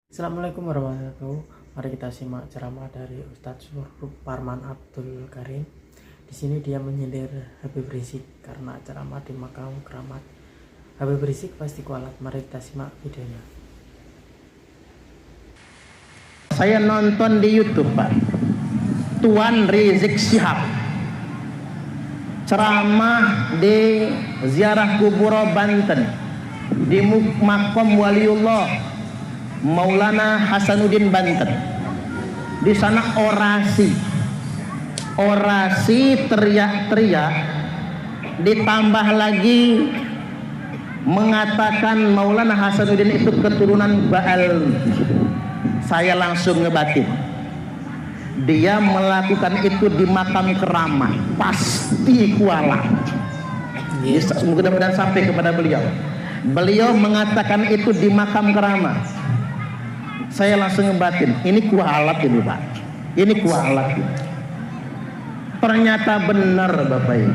Assalamualaikum warahmatullahi wabarakatuh. Mari kita simak ceramah dari Ustadz Suparman Abdul Karim. Di sini dia menyindir Habib Rizik karena ceramah di makam keramat. Habib Rizik pasti kualat. Mari kita simak videonya. Saya nonton di YouTube, Pak. Tuan Rizik Syihab ceramah di ziarah kubur Banten di makam Waliullah Maulana Hasanuddin Banten. Di sana orasi teriak-teriak, ditambah lagi mengatakan Maulana Hasanuddin itu keturunan Ba'al. Saya langsung ngebatin, dia melakukan itu di makam keramat, pasti kualat. Mudah-mudahan sampai kepada beliau. Beliau mengatakan itu di makam keramat. Saya langsung ngebatin, ini kualat ini, Pak. Ini kualat ini. Ternyata benar, Bapak Ibu.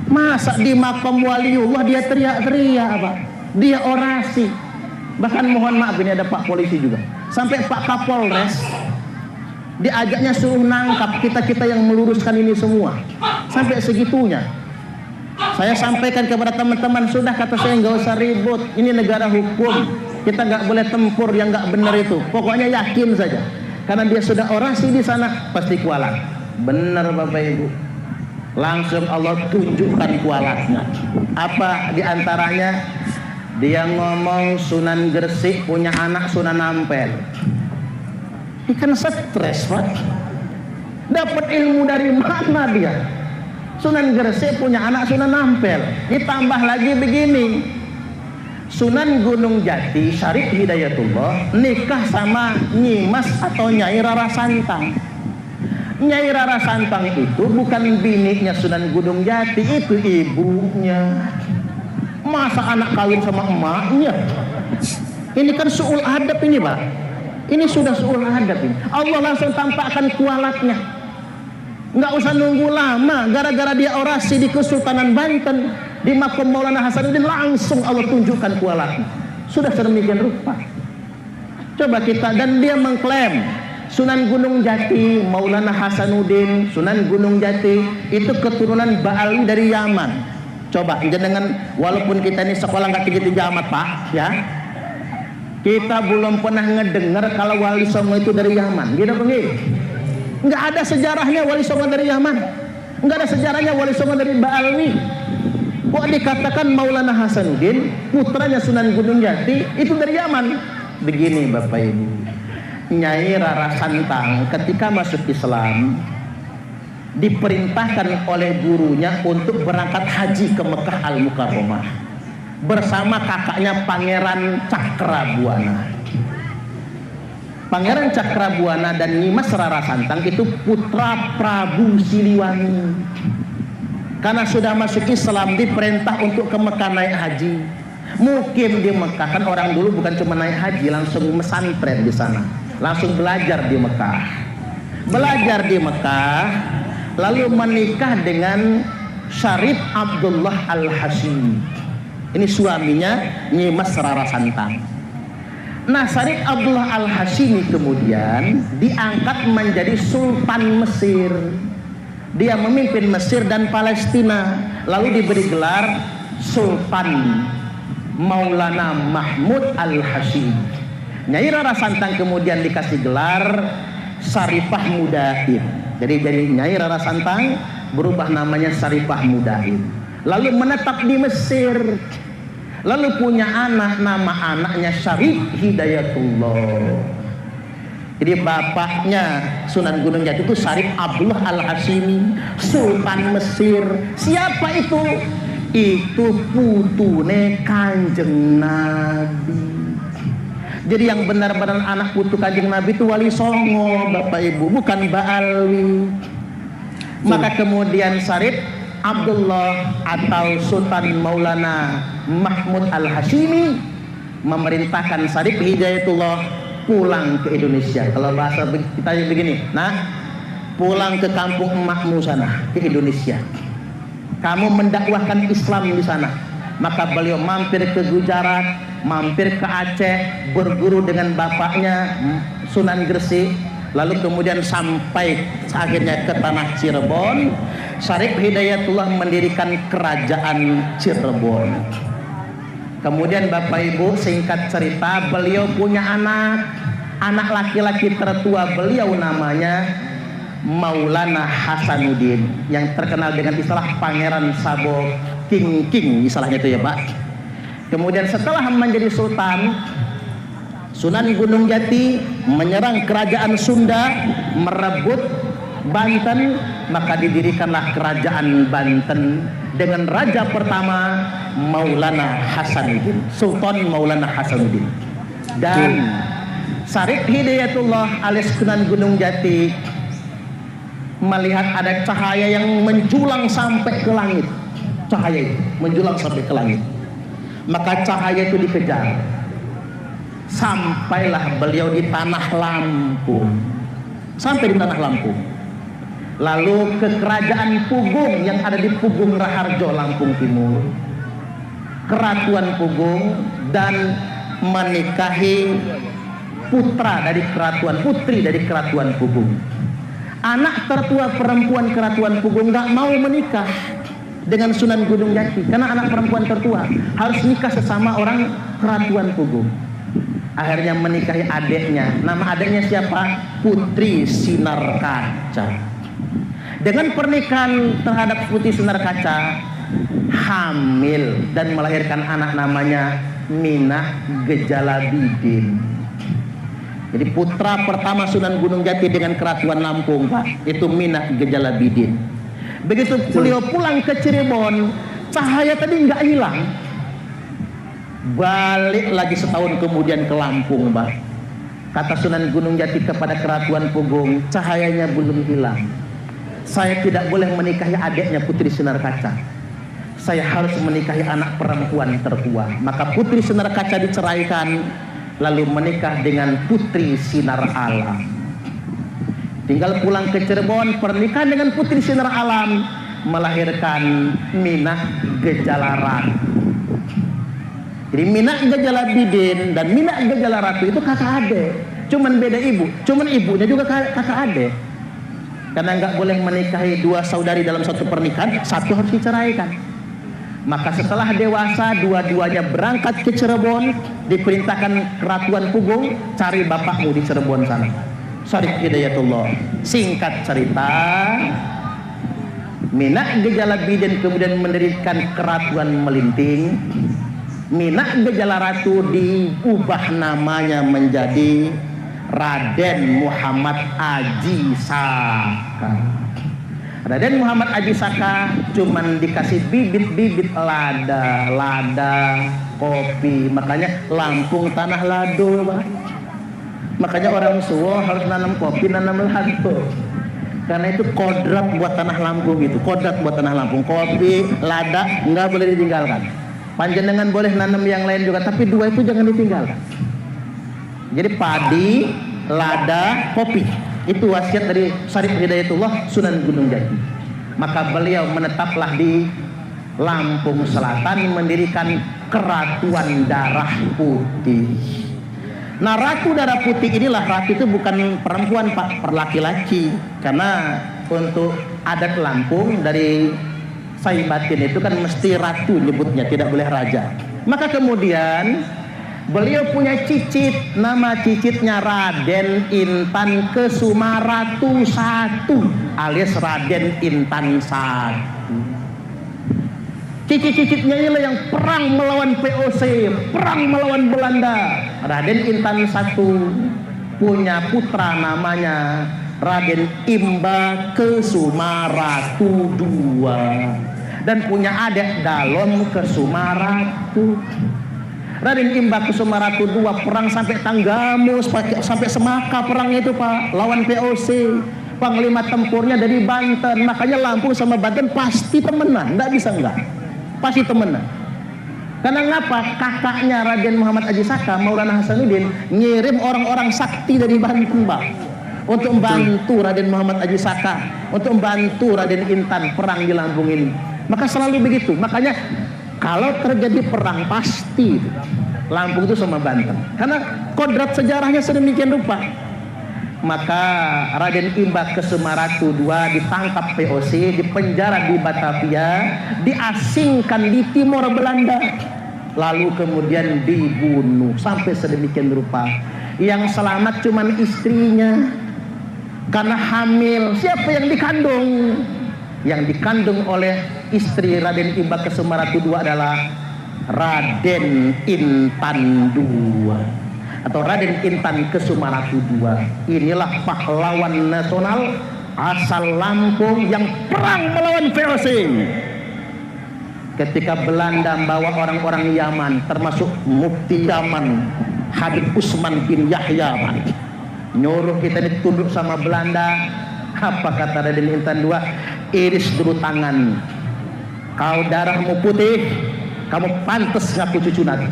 Masa di makam Waliullah dia teriak-teriak, Pak? Dia orasi. Bahkan mohon maaf, ini ada Pak Polisi juga. Sampai Pak Kapolres diajaknya suruh nangkap kita-kita yang meluruskan ini semua. Sampai segitunya. Saya sampaikan kepada teman-teman, sudah, kata saya, nggak usah ribut. Ini negara hukum. Kita nggak boleh tempur yang nggak benar itu. Pokoknya yakin saja. Karena dia sudah orasi di sana, pasti kualat. Benar, Bapak Ibu. Langsung Allah tunjukkan kualatnya. Apa diantaranya? Dia ngomong Sunan Gresik punya anak Sunan Ampel. Ini kan stres, Pak. Dapat ilmu dari mana dia? Sunan Gresik punya anak Sunan Ampel. Ditambah lagi begini, Sunan Gunung Jati Syarif Hidayatullah nikah sama Nyimas atau Nyai Rara Santang. Nyai Rara Santang itu bukan bininya Sunan Gunung Jati, itu ibunya. Masa anak kawin sama emaknya? Ini kan su'ul adab ini, Pak. Ini sudah su'ul adab ini. Allah langsung tampakkan kualatnya. Nggak usah nunggu lama. Gara-gara dia orasi di Kesultanan Banten, di makam Maulana Hasanuddin, langsung Allah tunjukkan kualatnya. Sudah sedemikian rupa. Coba kita, dan dia mengklaim Sunan Gunung Jati, Maulana Hasanuddin, Sunan Gunung Jati itu keturunan Ba'ali dari Yaman. Coba dengan, walaupun kita ini sekolah nggak tinggi-tinggi amat, Pak, ya, kita belum pernah ngedengar kalau Wali Songo itu dari Yaman. Gitu begini, nggak ada sejarahnya Wali Songo dari Yaman, nggak ada sejarahnya Wali Songo dari Ba'alwi. Kok dikatakan Maulana Hasanuddin putranya Sunan Gunung Jati itu dari Yaman? Begini, Bapak Ibu, Nyai Rara Santang ketika masuk Islam diperintahkan oleh gurunya untuk berangkat haji ke Mekah Al-Mukarramah bersama kakaknya Pangeran Cakrabuana. Pangeran Cakrabuana dan Nyimas Rara Santang itu putra Prabu Siliwangi. Karena sudah masuk Islam diperintah untuk ke Mekah naik haji. Mungkin di Mekah kan orang dulu bukan cuma naik haji, langsung mesantren di sana, langsung belajar di Mekah. Belajar di Mekah, lalu menikah dengan Syarif Abdullah Al-Hashimi. Ini suaminya Nyimas Rara Santang. Nah, Syarif Abdullah Al-Hashimi kemudian diangkat menjadi Sultan Mesir. Dia memimpin Mesir dan Palestina, lalu diberi gelar Sultan Maulana Mahmud Al-Hashimi. Nyai Rara Santang kemudian dikasih gelar Syarifah Mudain. Jadi Nyai Rara Santang berubah namanya Syarifah Mudain. Lalu menetap di Mesir. Lalu punya anak, nama anaknya Syarif Hidayatullah. Jadi bapaknya Sunan Gunung Jati itu Syarif Abdullah Al-Hashimi, Sultan Mesir. Siapa itu? Itu putune Kanjeng Nabi. Jadi yang benar-benar anak putu Kanjeng Nabi itu Wali Songo, Bapak Ibu, bukan Ba'alwi. Maka kemudian Syarif Abdullah atau Sultan Maulana Mahmud Al-Hashimi memerintahkan Syarif Hidayatullah pulang ke Indonesia. Kalau bahasa kita begini, nah, pulang ke kampung emakmu sana, ke Indonesia. Kamu mendakwahkan Islam di sana. Maka beliau mampir ke Gujarat, mampir ke Aceh, berguru dengan bapaknya Sunan Gresik, lalu kemudian sampai akhirnya ke tanah Cirebon. Syarif Hidayatullah mendirikan kerajaan Cirebon. Kemudian Bapak Ibu, singkat cerita, beliau punya anak laki-laki tertua beliau namanya Maulana Hasanuddin, yang terkenal dengan istilah Pangeran Sabo King istilahnya itu ya Pak. Kemudian setelah menjadi sultan, Sunan Gunung Jati menyerang kerajaan Sunda, merebut Banten, maka didirikanlah kerajaan Banten dengan raja pertama Maulana Hasanuddin, Sultan Maulana Hasanuddin. Dan Syarif Hidayatullah alias Sunan Gunung Jati melihat ada cahaya yang menjulang sampai ke langit. Cahaya itu menjulang sampai ke langit, maka cahaya itu dikejar. Sampailah beliau di tanah Lampung. Sampai di tanah Lampung. Lalu ke kerajaan Pugung yang ada di Pugung Raharjo, Lampung Timur, Keratuan Pugung, dan menikahi putri dari Keratuan Pugung. Anak tertua perempuan Keratuan Pugung nggak mau menikah dengan Sunan Gunung Jati karena anak perempuan tertua harus nikah sesama orang Keratuan Pugung. Akhirnya menikahi adiknya. Nama adiknya siapa? Putri Sinarkaca. Dengan pernikahan terhadap Putri Sinarkaca, hamil dan melahirkan anak namanya Minah Gejalabidin. Jadi putra pertama Sunan Gunung Jati dengan Keratuan Lampung, Pak, itu Minah Gejalabidin. Begitu beliau pulang ke Cirebon, cahaya tadi nggak hilang. Balik lagi setahun kemudian ke Lampung, Pak. Kata Sunan Gunung Jati kepada Keratuan Pugung, cahayanya belum hilang. Saya tidak boleh menikahi adiknya Putri Sinarkaca. Saya harus menikahi anak perempuan tertua. Maka Putri Sinarkaca diceraikan, lalu menikah dengan Putri Sinar Alam. Tinggal pulang ke Cirebon, pernikahan dengan Putri Sinar Alam, melahirkan Minah Gejala. Jadi Minah Gejalabidin dan Minah Gejalaratu itu kakak adik, cuman beda ibu, cuman ibunya juga kakak adik. Karena nggak boleh menikahi dua saudari dalam satu pernikahan, satu harus diceraikan. Maka setelah dewasa, dua-duanya berangkat ke Cirebon, diperintahkan Keratuan Pugung, cari bapakmu di Cirebon sana, Syarif Hidayatullah. Singkat cerita, Minah Gejalabidin kemudian mendirikan Keratuan Melinting. Minah Gejalaratu diubah namanya menjadi Raden Muhammad Aji Saka. Raden Muhammad Aji Saka cuman dikasih bibit-bibit lada, kopi. Makanya Lampung tanah lado, Pak. Makanya orang Suwo harus nanam kopi, nanam lado. Karena itu kodrat buat tanah Lampung itu, kodrat buat tanah Lampung. Kopi, lada nggak boleh ditinggalkan. Panjenengan boleh nanam yang lain juga, tapi dua itu jangan ditinggalkan. Jadi padi, lada, kopi, itu wasiat dari Syarif Hidayatullah Sunan Gunung Jati. Maka beliau menetaplah di Lampung Selatan, mendirikan Keratuan Darah Putih. Nah, Ratu Darah Putih inilah, ratu itu bukan perempuan, Pak, laki-laki. Karena untuk adat Lampung dari Saibatin itu kan mesti ratu nyebutnya, tidak boleh raja. Maka kemudian beliau punya cicit, nama cicitnya Raden Intan Kesumaratu I alias Raden Intan I. Cicit-cicitnya inilah yang perang melawan VOC, perang melawan Belanda. Raden Intan I punya putra namanya Raden Imba Kesumaratu II, dan punya adik Dalom Kesumaratu. Raden Imba Kesumaratu II perang sampai Tanggamus, sampai Semaka perang itu, Pak, lawan VOC. Panglima tempurnya dari Banten. Makanya Lampung sama Banten pasti temenan, nggak bisa enggak, pasti temenan. Karena ngapa? Kakaknya Raden Muhammad Aji Saka, Maulana Hasanuddin, ngirim orang-orang sakti dari Banten, Pak, untuk membantu Raden Muhammad Aji Saka, untuk membantu Raden Intan perang di Lampung ini. Maka selalu begitu. Makanya kalau terjadi perang pasti Lampung itu sama Banten, karena kodrat sejarahnya sedemikian rupa. Maka Raden Imba Kesumaratu II ditangkap VOC, dipenjara di Batavia, diasingkan di Timor Belanda, lalu kemudian dibunuh sampai sedemikian rupa. Yang selamat cuman istrinya karena hamil. Siapa yang dikandung? Yang dikandung oleh istri Raden Imba Kesumaratu II adalah Raden Intan II atau Raden Intan Kesumaratu II. Inilah pahlawan nasional asal Lampung yang perang melawan VOC. Ketika Belanda membawa orang-orang Yaman, termasuk Mufti Yaman Habib Usman bin Yahya, nyuruh kita ini tunduk sama Belanda. Apa kata Raden Intan II? Iris dulu tangan, kau darahmu putih, kamu pantas ngaku cucu Nabi.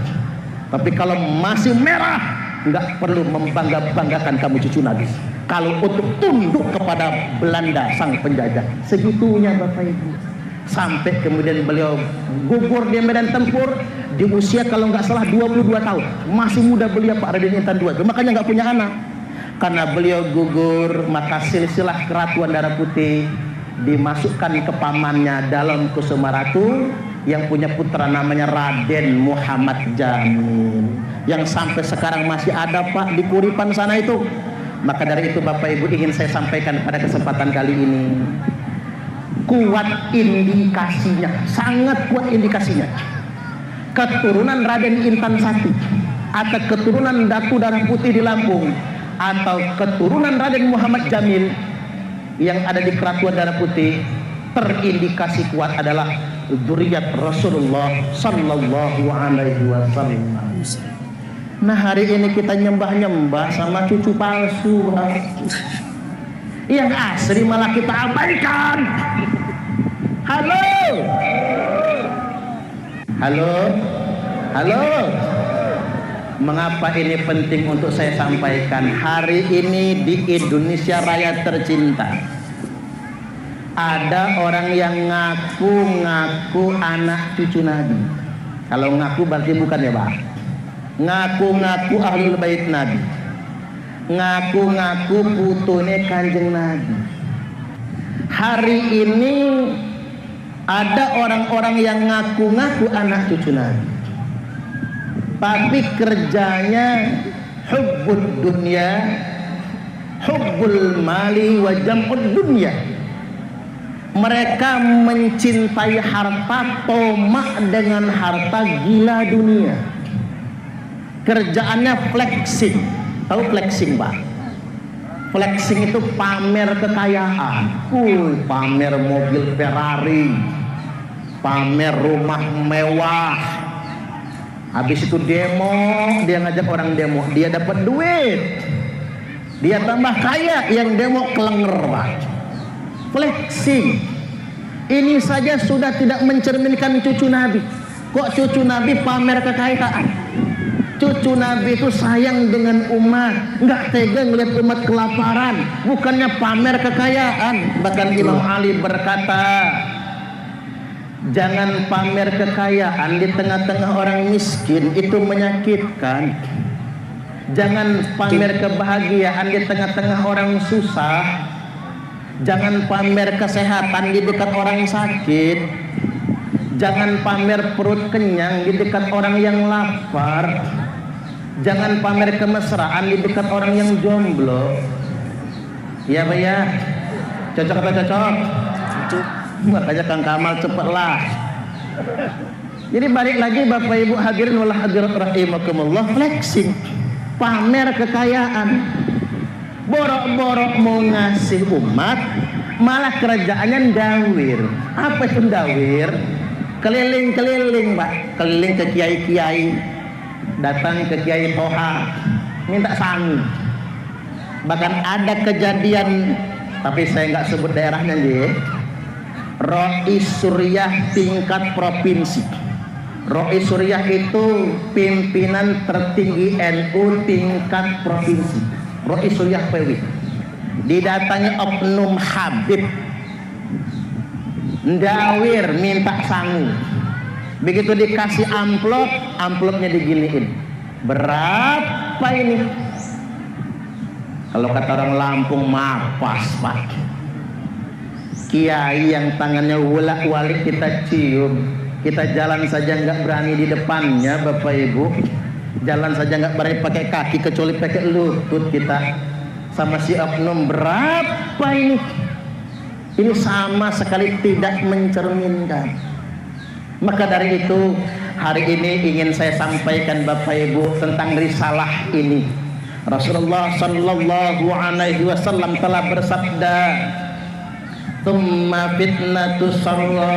Tapi kalau masih merah, nggak perlu membangga-banggakan kamu cucu Nabi. Kalau untuk tunduk kepada Belanda sang penjajah, segitunya Bapak Ibu. Sampai kemudian beliau gugur di medan tempur di usia kalau nggak salah 22 tahun. Masih muda beliau Pak Raden Intan II. Makanya nggak punya anak. Karena beliau gugur, maka silsilah keratuan darah putih dimasukkan ke pamannya dalam Kusumaratu, yang punya putra namanya Raden Muhammad Jamil, yang sampai sekarang masih ada Pak di Kuripan sana itu. Maka dari itu Bapak Ibu ingin saya sampaikan pada kesempatan kali ini, kuat indikasinya, sangat kuat indikasinya, keturunan Raden Intan I atau keturunan Datu Darah Putih di Lampung atau keturunan Raden Muhammad Jamil yang ada di Keratuan Darah Putih, terindikasi kuat adalah dzurriyyat Rasulullah sallallahu alaihi wasallam. Nah, hari ini kita nyembah-nyembah sama cucu palsu, yang asli malah kita abaikan. Halo, halo, halo. Mengapa ini penting untuk saya sampaikan? Hari ini di Indonesia Raya tercinta, ada orang yang ngaku-ngaku anak cucu Nabi. Kalau ngaku berarti bukan ya Pak. Ngaku-ngaku ahlul bait Nabi, ngaku-ngaku putune Kanjeng Nabi. Hari ini ada orang-orang yang ngaku-ngaku anak cucu Nabi, tapi kerjanya hubbud dunya, hubbul mali wa jam'ud dunya. Mereka mencintai harta, tomak dengan harta, gila dunia. Kerjaannya flexing. Tahu flexing Pak? Flexing itu pamer kekayaan. Pamer mobil Ferrari, pamer rumah mewah. Habis itu demo, dia ngajak orang demo, dia dapat duit, dia tambah kaya, yang demo kelenger Pak. Flexing. Ini saja sudah tidak mencerminkan cucu Nabi. Kok cucu Nabi pamer kekayaan? Cucu Nabi itu sayang dengan umat, nggak tega ngeliat umat kelaparan, bukannya pamer kekayaan. Bahkan Imam Ali berkata, jangan pamer kekayaan di tengah-tengah orang miskin, itu menyakitkan. Jangan pamer kebahagiaan di tengah-tengah orang susah. Jangan pamer kesehatan di dekat orang sakit. Jangan pamer perut kenyang di dekat orang yang lapar. Jangan pamer kemesraan di dekat orang yang jomblo. Ya Pak ya? Cocok atau cocok? Cocok. Makanya Kang Kamal cepatlah. Jadi balik lagi Bapak Ibu hadirin wal hadirat rahimakumullah, flexing, pamer kekayaan. Borok-borok mau ngasih umat, malah kerjaannya ndawir. Apa itu ndawir? Keliling-keliling Pak, keliling ke kiai-kiai, datang ke Kiai Toha, minta sangu. Bahkan ada kejadian, tapi saya nggak sebut daerahnya nih. Rois Suriah tingkat provinsi. Rois Suriah itu pimpinan tertinggi NU tingkat provinsi. Rois Suriah PW. Didatangi oknum Habib, ndawir minta sangu. Begitu dikasih amplop, amplopnya diginiin. Berapa ini? Kalau kata orang Lampung mapas pak. Kiai yang tangannya wolak-walik kita cium, kita jalan saja nggak berani di depannya Bapak Ibu. Jalan saja nggak berani pakai kaki kecuali pakai lutut kita. Sama si oknum berapa ini? Ini sama sekali tidak mencerminkan. Maka dari itu hari ini ingin saya sampaikan Bapak Ibu tentang risalah ini. Rasulullah Sallallahu Alaihi Wasallam telah bersabda, "Tsumma fitnatus sarra."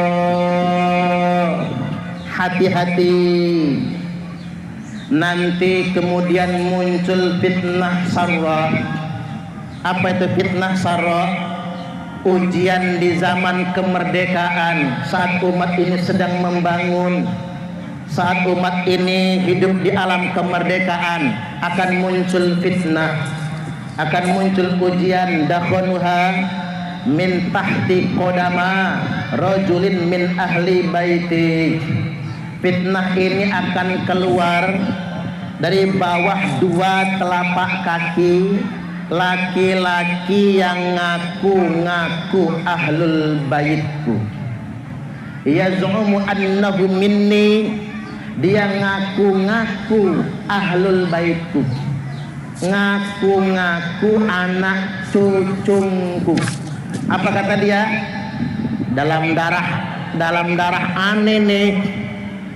Hati-hati, nanti kemudian muncul fitnah sarra. Apa itu fitnah sarra? Ujian di zaman kemerdekaan, saat umat ini sedang membangun, saat umat ini hidup di alam kemerdekaan, akan muncul fitnah, akan muncul ujian. Dakhanuha min tahti qodama rajulin min ahli baiti. Fitnah ini akan keluar dari bawah dua telapak kaki laki-laki yang ngaku-ngaku ahlul baitku. Yaz'umu annahu minni, dia ngaku-ngaku ahlul baitku, ngaku-ngaku anak cucuku. Apa kata dia? Dalam darah aneh nih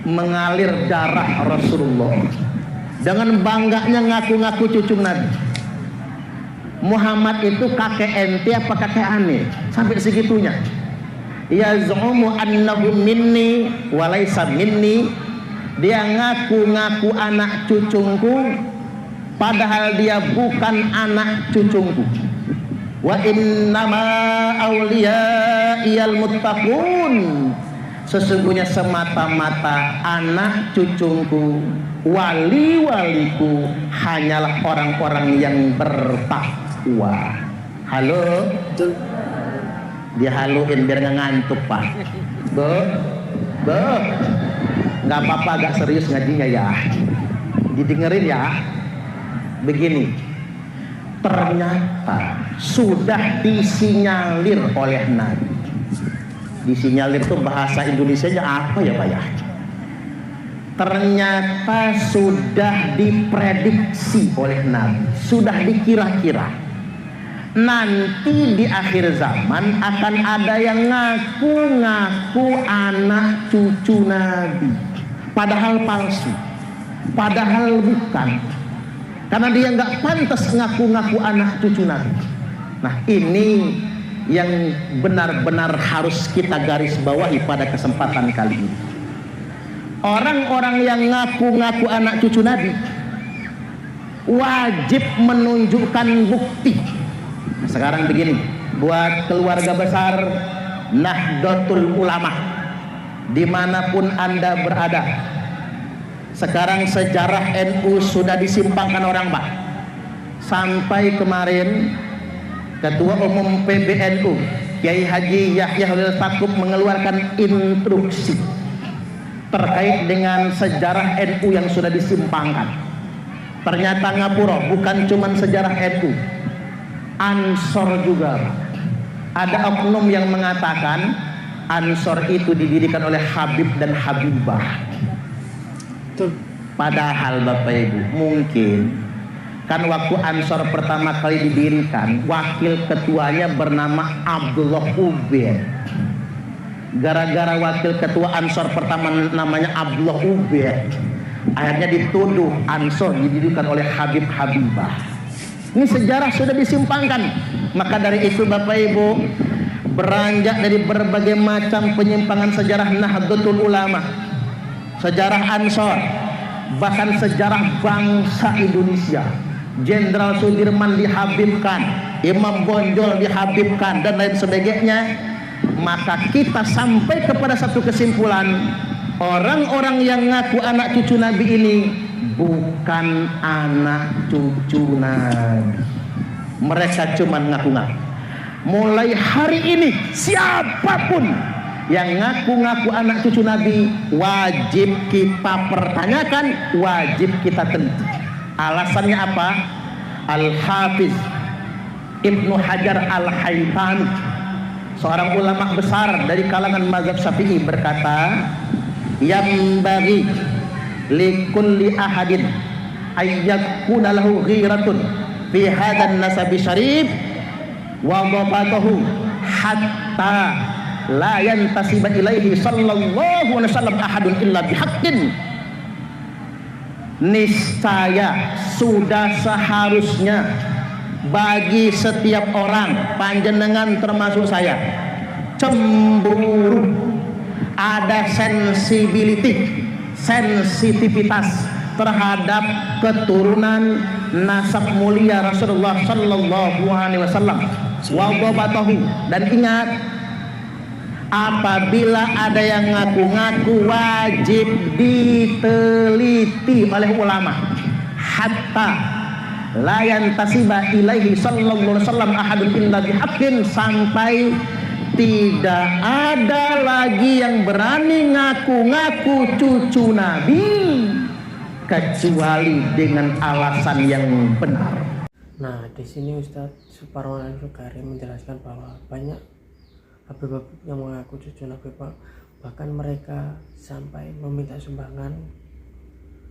mengalir darah Rasulullah. Dengan bangganya ngaku-ngaku cucu Nabi. Muhammad itu kakek ente apa kakek aneh? Sampai segitunya. Yaz'umu annahu minni walaysa minni. Dia ngaku-ngaku anak cucuku padahal dia bukan anak cucuku. Wa innama awliyaiyal muttaqun. Sesungguhnya semata-mata anak cucuku, wali-waliku hanyalah orang-orang yang bertakwa. Halo? Dia haluin biar nggak ngantuk pak. Nggak apa-apa, agak serius ngajinya ya. Didengerin ya. Begini, ternyata sudah disinyalir oleh Nabi. Disinyalir itu bahasa Indonesianya apa ya pak ya? Ternyata sudah diprediksi oleh Nabi, sudah dikira-kira. Nanti di akhir zaman akan ada yang ngaku-ngaku anak cucu Nabi, padahal palsu, padahal bukan, karena dia nggak pantas ngaku-ngaku anak cucu Nabi. Nah ini yang benar-benar harus kita garis bawahi pada kesempatan kali ini. Orang-orang yang ngaku-ngaku anak cucu Nabi wajib menunjukkan bukti. Sekarang begini, buat keluarga besar Nahdlatul Ulama dimanapun Anda berada, sekarang sejarah NU sudah disimpangkan orang pak. Sampai kemarin Ketua Umum PBNU Kiai Haji Yahya Holil Stakuf mengeluarkan instruksi terkait dengan sejarah NU yang sudah disimpangkan. Ternyata ngapura bukan cuma sejarah NU, Ansor juga. Ada oknum yang mengatakan Ansor itu didirikan oleh Habib dan Habibah. Padahal Bapak Ibu, mungkin kan waktu Ansor pertama kali didirikan, wakil ketuanya bernama Abdullah Ubaid. Gara-gara wakil ketua Ansor pertama namanya Abdullah Ubaid, akhirnya dituduh Ansor didirikan oleh Habib Habibah. Ini sejarah sudah disimpangkan. Maka dari itu Bapak Ibu, beranjak dari berbagai macam penyimpangan sejarah Nahdlatul Ulama, sejarah Ansor, bahkan sejarah bangsa Indonesia. Jenderal Sudirman dihabibkan, Imam Bonjol dihabibkan, dan lain sebagainya. Maka kita sampai kepada satu kesimpulan, orang-orang yang ngaku anak cucu Nabi ini bukan anak cucu Nabi. Mereka cuma ngaku-ngaku. Mulai hari ini siapapun yang ngaku-ngaku anak cucu Nabi wajib kita pertanyakan, wajib kita teliti. Alasannya apa? Al-Hafiz Ibnu Hajar Al-Haytami, seorang ulama besar dari kalangan mazhab Syafi'i, berkata, yang bagi likulli ahadin ayyakuna lahu ghiratun fi hadan nasabi syarif wa dhabatahu hatta la yantasiba ilaihi sallallahu alaihi wasallam ahadun illa bihaqqin. Niscaya sudah seharusnya bagi setiap orang, panjenengan termasuk saya, cemburu, ada sensitivitas terhadap keturunan nasab mulia Rasulullah sallallahu alaihi wasallam. Wa dhabatahu, dan ingat, apabila ada yang ngaku-ngaku wajib diteliti oleh ulama, hatta la yantasiba ilaihi sallallahu alaihi wasallam ahadun illa bihaqqin, sampai tidak ada lagi yang berani ngaku-ngaku cucu Nabi kecuali dengan alasan yang benar. Nah, di sini Ustadz Suparman Al-Karim menjelaskan bahwa banyak habib-habib yang mengaku cucu Nabi, bahkan mereka sampai meminta sumbangan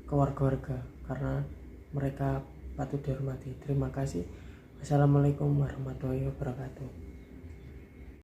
ke warga-warga karena mereka patut dihormati. Terima kasih. Wassalamualaikum warahmatullahi wabarakatuh.